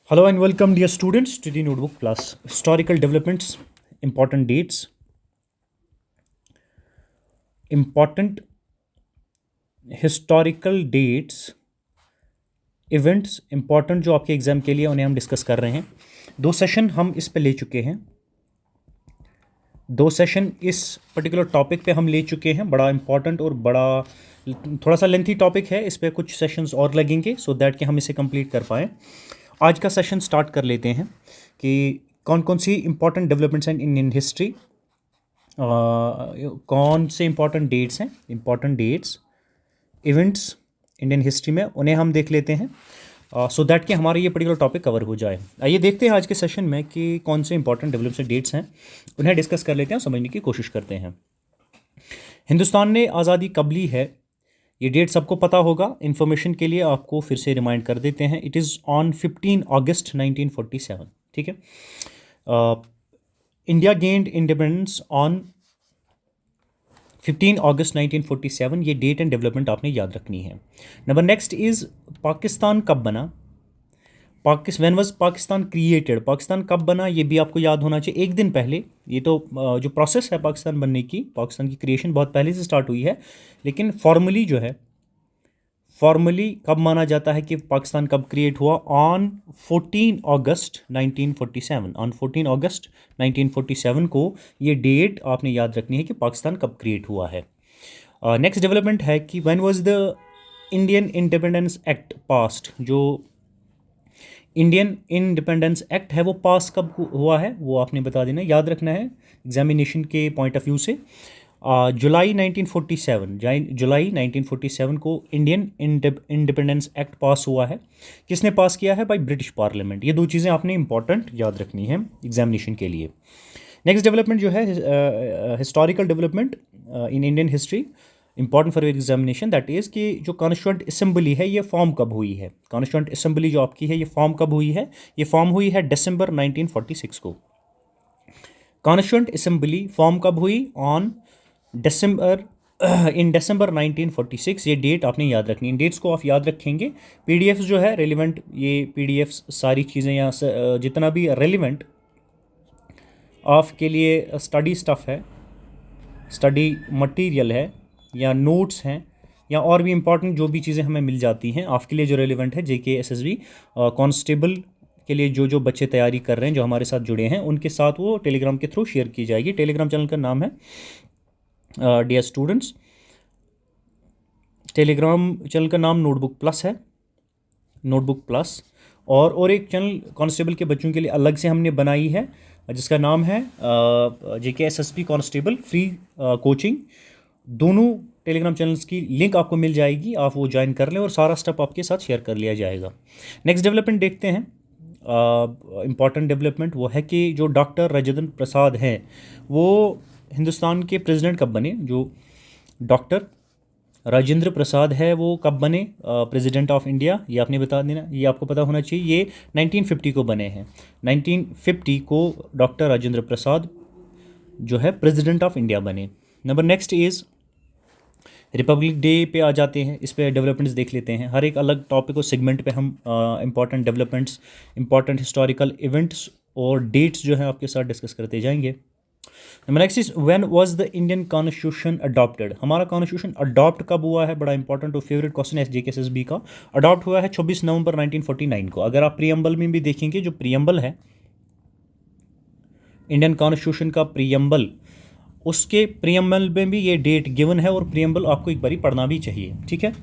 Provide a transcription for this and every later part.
Hello and welcome, dear students, to the Notebook Plus. Historical developments, important dates, important historical dates, events important जो आपके exam के लिए उन्हें हम discuss कर रहे हैं। दो सेशन हम इस पे ले चुके हैं, दो सेशन इस पर्टिकुलर टॉपिक पे हम ले चुके हैं। बड़ा इंपॉर्टेंट और बड़ा थोड़ा सा लेंथी टॉपिक है, इस पे कुछ सेशंस और लगेंगे सो दैट कि हम इसे कंप्लीट कर पाएँ। आज का सेशन स्टार्ट कर लेते हैं कि कौन कौन सी इंपॉर्टेंट डेवलपमेंट्स हैं इन इंडियन हिस्ट्री, कौन से इंपॉर्टेंट डेट्स हैं, important dates events Indian history में, उन्हें हम देख लेते हैं सो दैट कि हमारा ये पर्टिकुलर टॉपिक कवर हो जाए। आइए देखते हैं आज के सेशन में कि कौन से इंपॉर्टेंट डेवलपमेंट डेट्स हैं, उन्हें डिस्कस कर लेते हैं, समझने की कोशिश करते हैं। हिंदुस्तान ने आज़ादी कब ली है, ये डेट सबको पता होगा। इन्फॉर्मेशन के लिए आपको फिर से रिमाइंड कर देते हैं, इट इज़ ऑन 15 अगस्त 1947। ठीक है, इंडिया गेन्ड इंडिपेंडेंस ऑन 15 अगस्त 1947। ये डेट एंड डेवलपमेंट आपने याद रखनी है। नंबर नेक्स्ट इज़ पाकिस्तान कब बना, when was Pakistan created, Pakistan कब बना ये भी आपको याद होना चाहिए, एक दिन पहले। ये तो जो प्रोसेस है पाकिस्तान बनने की, पाकिस्तान की क्रिएशन बहुत पहले से स्टार्ट हुई है, लेकिन फॉर्मली जो है, फॉर्मली कब माना जाता है कि पाकिस्तान कब क्रिएट हुआ, ऑन 14 अगस्त 1947। ऑन 14 अगस्त 1947 को ये डेट आपने याद रखनी है कि पाकिस्तान कब क्रिएट हुआ है। नेक्स्ट डेवलपमेंट है कि when was the Indian independence act passed, जो इंडियन इंडिपेंडेंस एक्ट है वो पास कब हुआ है वो आपने बता देना, याद रखना है एग्जामिनेशन के पॉइंट ऑफ व्यू से। जुलाई 1947, जुलाई 1947 को इंडियन इंडिपेंडेंस एक्ट पास हुआ है। किसने पास किया है, बाय ब्रिटिश पार्लियामेंट। ये दो चीज़ें आपने इंपॉर्टेंट याद रखनी है एग्जामिनेशन के लिए। नेक्स्ट डेवलपमेंट जो है historical development in Indian history, important for examination, that is कि जो कॉन्स्टिट्यूएंट असेंबली है ये फॉर्म कब हुई है। कॉन्स्टिट्यूएंट असेंबली जो आपकी है ये फॉर्म कब हुई है, ये फॉर्म हुई है दिसंबर 1946 को। कॉन्स्टिट्यूएंट असेंबली फॉर्म कब हुई, ऑन दिसंबर, इन दिसंबर 1946। ये डेट आपने याद रखनी है, इन डेट्स को आप याद रखेंगे। पीडीएफ्स जो है रेलिवेंट, ये पीडीएफ्स सारी चीज़ें यहाँ जितना भी रेलिवेंट आपके लिए स्टडी स्टफ़ है, स्टडी मटेरियल है या नोट्स हैं या और भी इंपॉर्टेंट जो भी चीज़ें हमें मिल जाती हैं आपके लिए जो रेलिवेंट है, जेके एसएसबी कांस्टेबल के लिए जो बच्चे तैयारी कर रहे हैं, जो हमारे साथ जुड़े हैं, उनके साथ वो टेलीग्राम के थ्रू शेयर की जाएगी। टेलीग्राम चैनल का नाम है डियर स्टूडेंट्स, टेलीग्राम चैनल का नाम नोटबुक प्लस है, नोटबुक प्लस। और एक चैनल कांस्टेबल के बच्चों के लिए अलग से हमने बनाई है जिसका नाम है जेके एसएसबी कांस्टेबल फ्री कोचिंग। दोनों टेलीग्राम चैनल्स की लिंक आपको मिल जाएगी, आप वो ज्वाइन कर लें और सारा स्टेप आपके साथ शेयर कर लिया जाएगा। नेक्स्ट डेवलपमेंट देखते हैं, इम्पॉर्टेंट डेवलपमेंट वो है कि जो डॉक्टर राजेंद्र प्रसाद हैं वो हिंदुस्तान के प्रेसिडेंट कब बने। जो डॉक्टर राजेंद्र प्रसाद है वो कब बने प्रेसिडेंट ऑफ इंडिया, ये आपने बता देना, ये आपको पता होना चाहिए। ये 1950 को बने हैं, 1950 को डॉक्टर राजेंद्र प्रसाद जो है प्रेसिडेंट ऑफ इंडिया बने। Number next is Republic day पे आ जाते हैं, इस पे डेवलपमेंट्स देख लेते हैं। हर एक अलग टॉपिक और सेगमेंट पे हम important developments, important historical events और डेट्स जो हैं आपके साथ डिस्कस करते जाएंगे। Number next is when was the Indian constitution adopted, हमारा कॉन्स्टिट्यूशन अडॉप्ट कब हुआ है, बड़ा इंपॉर्टेंट और फेवरेट क्वेश्चन है जेकेएसएसबी का। अडॉप्ट हुआ है 26 नवंबर 1949 को। अगर आप प्रीएम्बल में भी देखेंगे, जो प्रीएम्बल है इंडियन कॉन्स्टिट्यूशन का प्रीएम्बल, उसके प्रीएम्बल में भी ये डेट गिवन है और प्रीएम्बल आपको एक बारी पढ़ना भी चाहिए। ठीक है,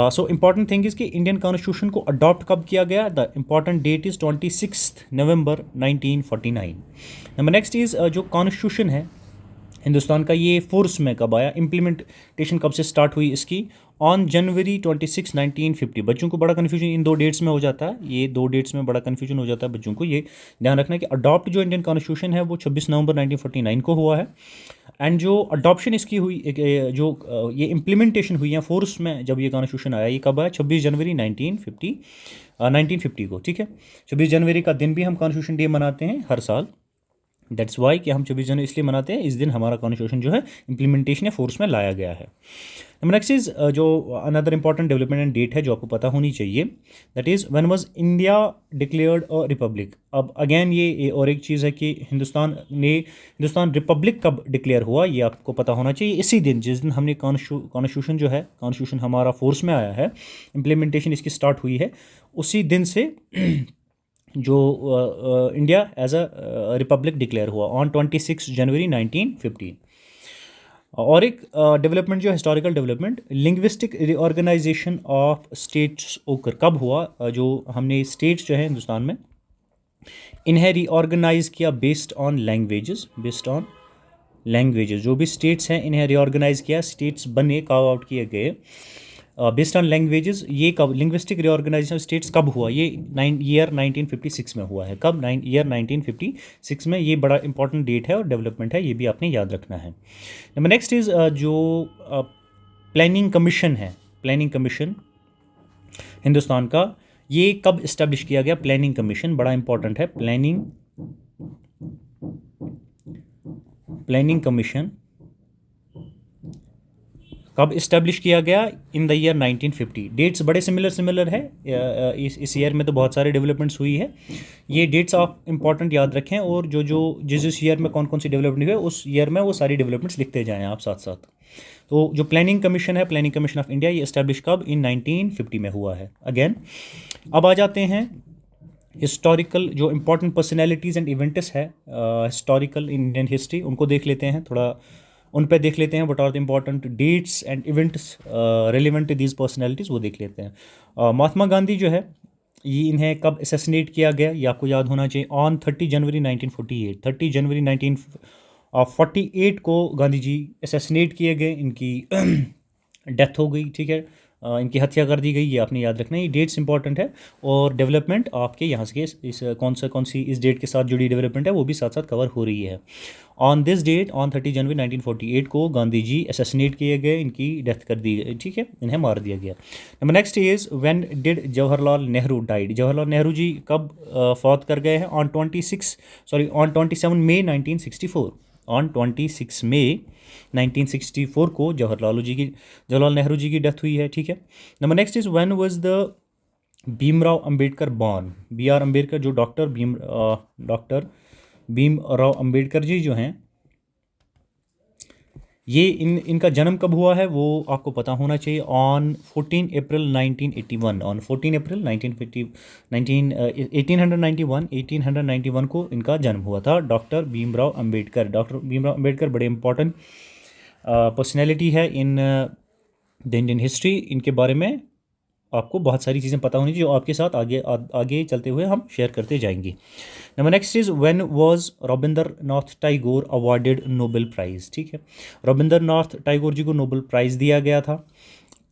सो इंपॉर्टेंट थिंग इज़ कि इंडियन कॉन्स्टिट्यूशन को अडॉप्ट कब किया गया, the important that is 26 November 1949। Number next is जो कॉन्स्टिट्यूशन है हिंदुस्तान का, ये फोर्स में कब आया, इम्प्लीमेंटेशन कब से स्टार्ट हुई इसकी, ऑन जनवरी 26 1950। बच्चों को बड़ा कन्फ्यूजन इन दो डेट्स में हो जाता है, ये दो डेट्स में बड़ा कन्फ्यूजन हो जाता है बच्चों को। ये ध्यान रखना है कि अडॉप्ट जो इंडियन कॉन्स्टिट्यूशन है वो 26 नवंबर 1949 को हुआ है, एंड जो अडॉप्शन इसकी हुई, जो ये इम्प्लीमेंटेशन हुई है फोर्स में जब ये कॉन्स्टिट्यूशन आया, ये कब आया, 26 जनवरी 1950 को। ठीक है, 26 जनवरी का दिन भी हम कॉन्स्टिट्यूशन डे मनाते हैं हर साल। दैट्स वाई कि हम 26 जनवरी इसलिए मनाते हैं, इस दिन हमारा कॉन्स्टिट्यूशन जो है इम्प्लीमेंटेशन या फोर्स में लाया गया है। नंबर नेक्स्ट इज जो another important development and date है जो आपको पता होनी चाहिए, that is when was India declared a republic. अब अगेन ये और एक चीज़ है कि हिंदुस्तान रिपब्लिक कब डिक्लेयर हुआ, ये आपको पता होना चाहिए। इसी दिन, जिस दिन हमने कॉन्स्टिट्यूशन जो है, कॉन्स्टिट्यूशन हमारा फोर्स में आया है, इम्प्लीमेंटेशन इसकी स्टार्ट हुई है, उसी दिन से जो India as a republic declare हुआ ऑन 26 जनवरी 1915। और एक डेवलपमेंट जो historical development, linguistic reorganisation of states occur कब हुआ, जो हमने स्टेट्स जो है हिंदुस्तान में इन्हें रिऑर्गेनाइज किया बेस्ड ऑन लैंग्वेजेस, जो भी स्टेट्स हैं इन्हें रिऑर्गेनाइज किया, स्टेट्स बने, कार्व आउट किए गए बेस्ड ऑन लैंग्वेजेस। ये कब लिंग्विस्टिक रिऑर्गेनाइजेशन स्टेट्स कब हुआ, ये ईयर 1956 में हुआ है। कब? ईयर 1956 में। ये बड़ा इंपॉर्टेंट डेट है और डेवलपमेंट है, ये भी आपने याद रखना है। नंबर नेक्स्ट इज़ जो प्लानिंग कमीशन है, प्लानिंग कमीशन हिंदुस्तान का, ये कब इस्टेब्लिश किया गया? प्लानिंग कमीशन बड़ा इंपॉर्टेंट है। प्लानिंग कमीशन कब इस्टेब्लिश किया गया? In the year 1950। डेट्स बड़े सिमिलर है, इस ईयर में तो बहुत सारे डेवलपमेंट्स हुई है। ये डेट्स आप इंपॉर्टेंट याद रखें, और जिस ईयर में कौन कौन सी डेवलपमेंट हुई है उस ईयर में वो सारी डेवलपमेंट्स लिखते जाएँ आप साथ साथ। तो जो प्लानिंग कमीशन है, प्लानिंग कमीशन ऑफ इंडिया, ये इस्टेब्लिश कब? इन 1950 में हुआ है अगेन। अब आ जाते हैं हिस्टोरिकल जो इंपॉर्टेंट पर्सनैलिटीज़ एंड इवेंट्स है हिस्टोरिकल इंडियन हिस्ट्री, उनको देख लेते हैं, थोड़ा उन पे देख लेते हैं। What are the important dates and events relevant to these personalities, वो देख लेते हैं। महात्मा गांधी जो है, ये इन्हें कब असैसिनेट किया गया, ये आपको याद होना चाहिए। ऑन 30 जनवरी 1948। 30 जनवरी 1948 को गांधी जी असैसिनेट किए गए, इनकी डेथ हो गई, ठीक है, इनकी हत्या कर दी गई, ये आपने याद रखना है। ये डेट्स इंपॉर्टेंट है, और डेवलपमेंट आपके यहाँ से इस कौन सी इस डेट के साथ जुड़ी डेवलपमेंट है वो भी साथ साथ कवर हो रही है। ऑन दिस डेट, ऑन 30 जनवरी 1948 को गांधी जी असैसिनेट किए गए, इनकी डेथ कर दी गई, ठीक है, इन्हें मार दिया गया। Number next is when did Jawaharlal Nehru died. Jawaharlal Nehru ji कब फौत कर गए हैं? On 27 May 1964। ऑन 26 मई 1964 को जवाहरलाल नेहरू जी की डेथ हुई है, ठीक है। Number next is when was the Bhimrao Ambedkar born. B R Ambedkar, जो डॉक्टर भीमराव अंबेडकर जी जो हैं, ये इनका जन्म कब हुआ है वो आपको पता होना चाहिए। On 14 April 1981। ऑन 14 अप्रैल 1891 को इनका जन्म हुआ था, डॉक्टर भीमराव अंबेडकर। डॉक्टर भीमराव अंबेडकर बड़े इंपॉर्टेंट पर्सनैलिटी है इन द इंडियन हिस्ट्री। इनके बारे में आपको बहुत सारी चीज़ें पता होनी चाहिए, जो आपके साथ आगे चलते हुए हम शेयर करते जाएंगे। Number next is when was Rabindranath Tagore awarded Nobel prize, ठीक है। रविंद्रनाथ टैगोर जी को नोबेल प्राइज़ दिया गया था,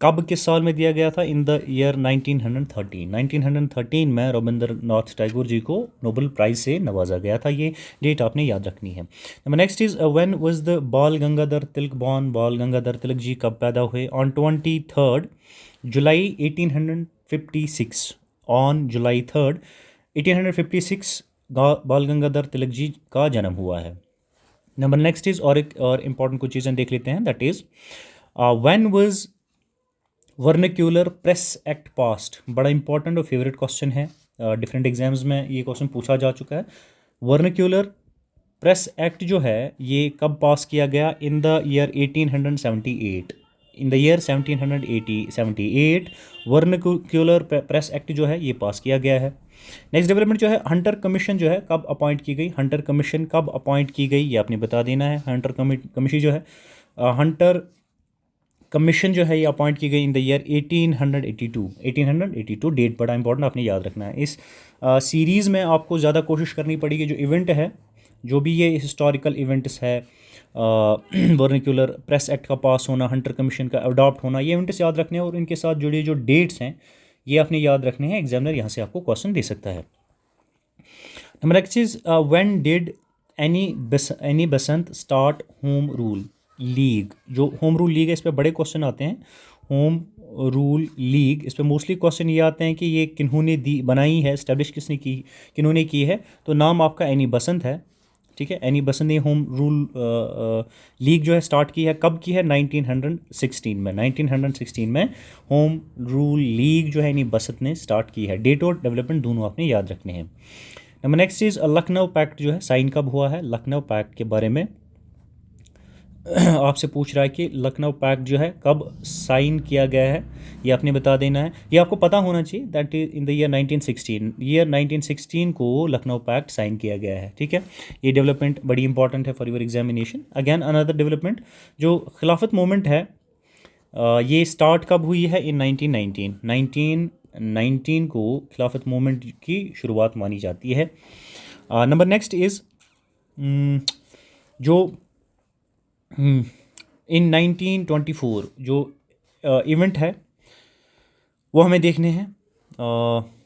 कब, किस साल में दिया गया था? इन द ईयर 1913। 1913 में रविंद्रनाथ टैगोर जी को नोबेल प्राइज़ से नवाजा गया था, ये डेट आपने याद रखनी है। Number next is when was the बाल गंगाधर तिलक बॉर्न। बाल गंगाधर तिलक जी कब पैदा हुए? On 23 July 1856। ऑन जुलाई 3 1856 बाल गंगाधर तिलक जी का जन्म हुआ है। नंबर नेक्स्ट इज और इंपॉर्टेंट कुछ चीज़ें देख लेते हैं, that is when was vernacular press act passed. बड़ा इंपॉर्टेंट और फेवरेट क्वेश्चन है, डिफरेंट एग्जाम्स में ये क्वेश्चन पूछा जा चुका है। वर्निक्यूलर प्रेस एक्ट जो है ये कब पास किया गया? In the year 1878। In the year 1778 vernacular press act जो है ये पास किया गया है। नेक्स्ट डेवलपमेंट जो है, हंटर कमीशन जो है कब अपॉइंट की गई? हंटर कमीशन कब अपॉइंट की गई ये आपने बता देना है। हंटर कमीशन जो है हंटर कमीशन जो है ये अपॉइंट की गई इन द ईयर 1882। डेट बड़ा इंपॉर्टेंट आपने याद रखना है। इस सीरीज़ में आपको ज़्यादा कोशिश करनी पड़ेगी, जो इवेंट है, जो भी ये हिस्टोरिकल इवेंट्स है, वर्निक्यूलर प्रेस एक्ट का पास होना, हंटर कमीशन का अडॉप्ट होना, ये इवेंट्स याद रखने हैं, और इनके साथ जुड़े जो डेट्स हैं ये आपने याद रखने हैं। एग्जामिनर यहाँ से आपको क्वेश्चन दे सकता है। Number next is when did Annie Besant start home rule league. जो होम रूल लीग है, इस पर बड़े क्वेश्चन आते हैं। होम रूल लीग, इस पर मोस्टली क्वेश्चन ये आते हैं कि ये किन्होंने बनाई है, इस्टेब्लिश किन्होंने की है। तो नाम आपका एनी बेसेंट है, ठीक है। एनी बसंत ने होम रूल लीग जो है स्टार्ट की है, कब की है? 1916 में। 1916 में होम रूल लीग जो है एनी बसंत ने स्टार्ट की है। डेट और डेवलपमेंट दोनों आपने याद रखने हैं। Number next is Lucknow pact जो है साइन कब हुआ है? लखनऊ पैक्ट के बारे में आपसे पूछ रहा है कि लखनऊ पैक्ट जो है कब साइन किया गया है, ये आपने बता देना है। ये आपको पता होना चाहिए that is in the year 1916। Year 1916 को लखनऊ पैक्ट साइन किया गया है, ठीक है। ये डेवलपमेंट बड़ी इंपॉर्टेंट है for your examination. Again another development जो खिलाफत मूवमेंट है ये स्टार्ट कब हुई है? इन 1919। 1919 को खिलाफत मूवमेंट की शुरुआत मानी जाती है। नंबर नेक्स्ट इज़ जो इन 1924 जो इवेंट है वो हमें देखने हैं।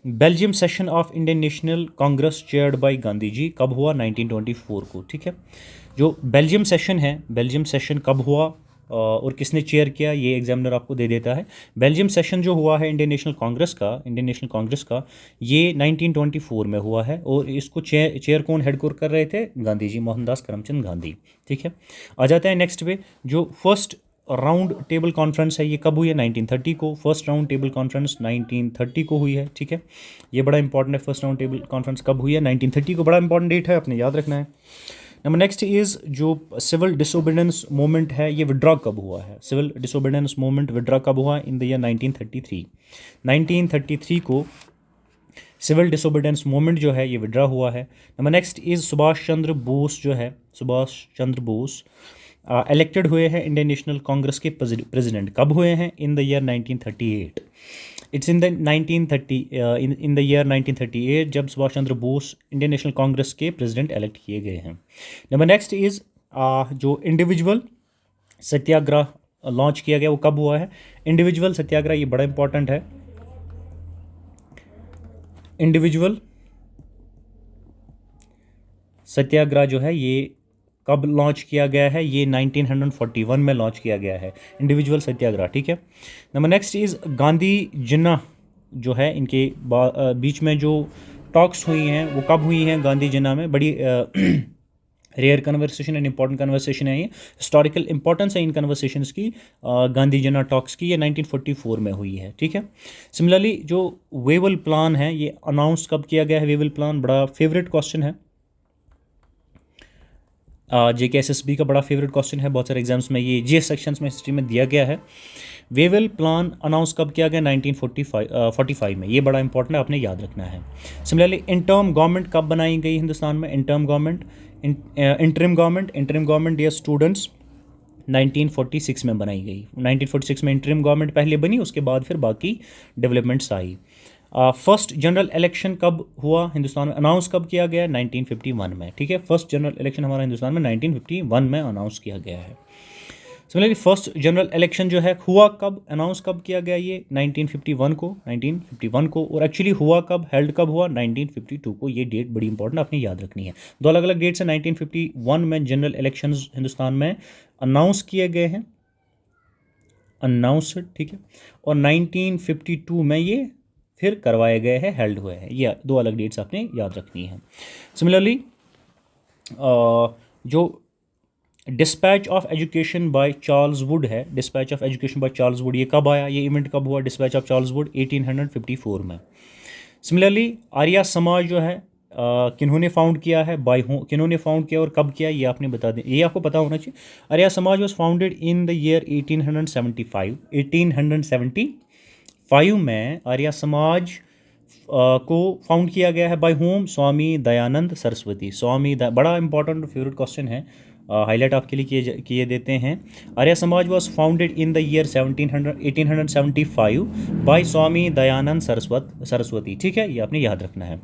Belgium session of Indian National Congress chaired by Gandhi ji कब हुआ? 1924 को, ठीक है। जो बेल्जियम सेशन है, बेल्जियम सेशन कब हुआ और किसने चेयर किया, ये एग्जामिनर आपको दे देता है। बेल्जियम सेशन जो हुआ है इंडियन नेशनल कांग्रेस का ये 1924 में हुआ है और इसको चेयर कौन हेड कर रहे थे? गांधी जी, मोहनदास करमचंद गांधी, ठीक है। आ जाते हैं नेक्स्ट पे। जो फर्स्ट राउंड टेबल कॉन्फ्रेंस है ये कब हुई है? 1930 को। फर्स्ट राउंड टेबल कॉन्फ्रेंस 1930 को हुई है, ठीक है। ये बड़ा इंपॉर्टेंट है, फर्स्ट राउंड टेबल कॉन्फ्रेंस कब हुई है? 1930 को, बड़ा इंपॉर्टेंट डेट है, आपने याद रखना है। नंबर नेक्स्ट इज़ जो सिविल डिसोबीडियंस मूवमेंट है ये विड्रॉ कब हुआ है? सिविल डिसोबीडियंस मूवमेंट विड्रॉ कब हुआ? इन द ईयर 1933। 1933 को सिविल डिसोबीडियंस मूवमेंट जो है ये विड्रॉ हुआ है। Number next is Subhash Chandra Bose जो है, सुभाष चंद्र बोस इलेक्टेड हुए हैं इंडियन नेशनल कांग्रेस के प्रेसिडेंट, कब हुए हैं? इन the year 1938। It's in the 1930 in the year 1938 जब सुभाष चंद्र बोस इंडियन नेशनल कांग्रेस के प्रेसिडेंट इलेक्ट किए गए हैं। नंबर नेक्स्ट इज़ जो इंडिविजुअल सत्याग्रह लॉन्च किया गया वो कब हुआ है? इंडिविजुअल सत्याग्रह ये बड़ा इंपॉर्टेंट है। इंडिविजुअल सत्याग्रह जो है ये कब लॉन्च किया गया है? ये 1941 में लॉन्च किया गया है इंडिविजुअल सत्याग्रह, ठीक है। नंबर नेक्स्ट इज़ गांधी जिन्ना जो है इनके बीच में जो टॉक्स हुई हैं वो कब हुई हैं? गांधी जिन्ना में। बड़ी rare conversation and important conversation है ये, हिस्टोरिकल इंपॉर्टेंस है इन कन्वर्सेशंस की। गांधी जिन्ना टॉक्स की ये 1944 में हुई है, ठीक है। सिमिलरली जो वेवल प्लान है ये अनाउंस कब किया गया है? वेवल प्लान बड़ा फेवरेट क्वेश्चन है, JKSSB का बड़ा फेवरेट क्वेश्चन है, बहुत सारे एग्जाम्स में ये GS सेक्शंस में हिस्ट्री में दिया गया है। वेवल प्लान अनाउंस कब किया गया? 1945 में। ये बड़ा इंपॉर्टेंट है, आपने याद रखना है। सिमिलरली इंटर्म गवर्नमेंट कब बनाई गई हिंदुस्तान में? Interim government, interim government dear students 1946 में बनाई गई। 1946 में इंटरिम गवर्नमेंट पहले बनी, उसके बाद फिर बाकी डेवलपमेंट्स आई। फर्स्ट जनरल इलेक्शन कब हुआ हिंदुस्तान में? अनाउंस कब किया गया? 1951 में, ठीक है। फर्स्ट जनरल इलेक्शन हमारा हिंदुस्तान में 1951 में अनाउंस किया गया है। सिमिलरली फर्स्ट जनरल इलेक्शन जो है हुआ कब, अनाउंस कब किया गया? ये 1951 को और एक्चुअली हुआ कब, हेल्ड कब हुआ? 1952 को। ये डेट बड़ी इंपॉर्टेंट आपने याद रखनी है। दो अलग अलग डेट्स हैं। 1951 में जनरल इलेक्शंस हिंदुस्तान में अनाउंस किए गए हैं, अनाउंस्ड, ठीक है। और 1952 में ये फिर करवाए गए हैं, हेल्ड हुए हैं। ये दो अलग डेट्स आपने याद रखनी है। सिमिलरली जो dispatch of education by Charles Wood है, dispatch of education by Charles Wood ये कब आया? ये इवेंट कब हुआ? डिस्पैच ऑफ चार्ल्स वुड 1854 में। सिमिलरली आर्या समाज जो है किन्होंने फाउंड किया है? किन्होंने फाउंड किया और कब किया ये आपने बता दें, ये आपको पता होना चाहिए। आर्या समाज was founded in the year 1875। 1875 में आर्या समाज को फाउंड किया गया है बाय होम? स्वामी दयानंद सरस्वती। बड़ा इंपॉर्टेंट फेवरेट क्वेश्चन है, हाईलाइट आपके लिए किए देते हैं। Arya Samaj was founded in the year 1875 by Swami Dayanand Saraswati, ठीक है। ये आपने याद रखना है।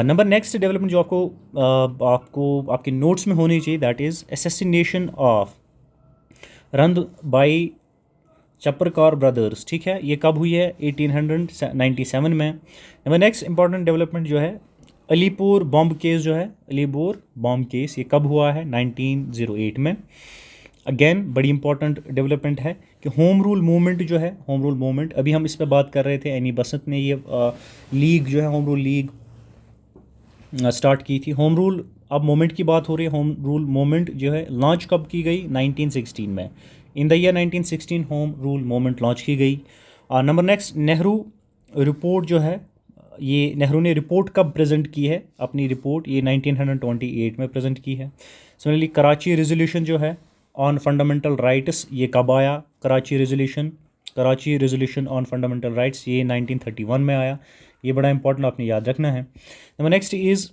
नंबर नेक्स्ट डेवलपमेंट जो आपको आपके नोट्स में होनी चाहिए that is assassination of Rand by Chapekar brothers, ठीक है। ये कब हुई है? 1897 में। नंबर नेक्स्ट इंपॉर्टेंट डेवलपमेंट जो है अलीपुर बॉम्ब केस जो है, अलीपुर बॉम्ब केस ये कब हुआ है? 1908 में। अगेन बड़ी इंपॉर्टेंट डेवलपमेंट है कि होम रूल मूवमेंट जो है, होम रूल मूवमेंट अभी हम इस पर बात कर रहे थे, एनी बसंत ने ये लीग जो है होम रूल लीग स्टार्ट की थी। होम रूल अब मोमेंट की बात हो रही है, होम रूल मोमेंट जो है लॉन्च कब की गई, 1916 में। इन the year 1916 home rule moment launch की गई। नंबर नेक्स्ट, नेहरू रिपोर्ट जो है, ये नेहरू ने रिपोर्ट कब प्रेजेंट की है, अपनी रिपोर्ट ये 1928 में प्रेजेंट की है। सिमिलरली कराची रेजोल्यूशन जो है ऑन फंडामेंटल राइट्स, ये कब आया, Karachi resolution on fundamental rights, ये 1931 में आया। ये बड़ा इंपॉर्टेंट आपने याद रखना है। Number next is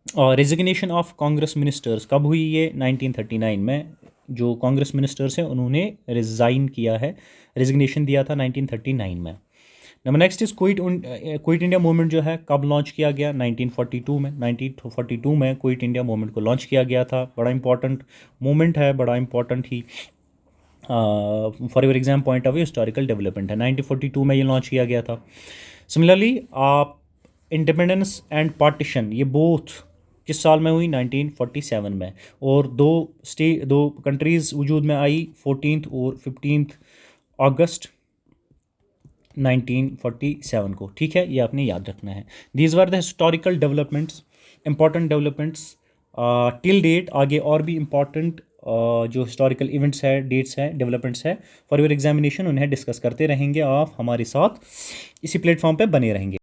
resignation of Congress ministers कब हुई, ये 1939 में। जो कांग्रेस मिनिस्टर्स हैं उन्होंने रिज़ाइन किया है, रेजिग्नेशन दिया था 1939 में। Number next is quit India movement जो है कब लॉन्च किया गया, 1942 में क्विट इंडिया मूवमेंट को लॉन्च किया गया था। बड़ा इंपॉर्टेंट मूवमेंट है, बड़ा important he for your exam point of view historical development है। 1942 में ये लॉन्च किया गया था। सिमिलरली आप इंडिपेंडेंस एंड पार्टीशन ये बोथ किस साल में हुई, 1947 में। और दो कंट्रीज़ वजूद में आई 14 और 15 अगस्त 1947 को। ठीक है, ये आपने याद रखना है। These were the historical developments, important developments till date. आगे और भी इंपॉर्टेंट जो हिस्टोरिकल इवेंट्स है, डेट्स हैं, डेवलपमेंट्स है फॉर योर एग्जामिनेशन, उन्हें डिस्कस करते रहेंगे। आप हमारे साथ इसी प्लेटफॉर्म पे बने रहेंगे।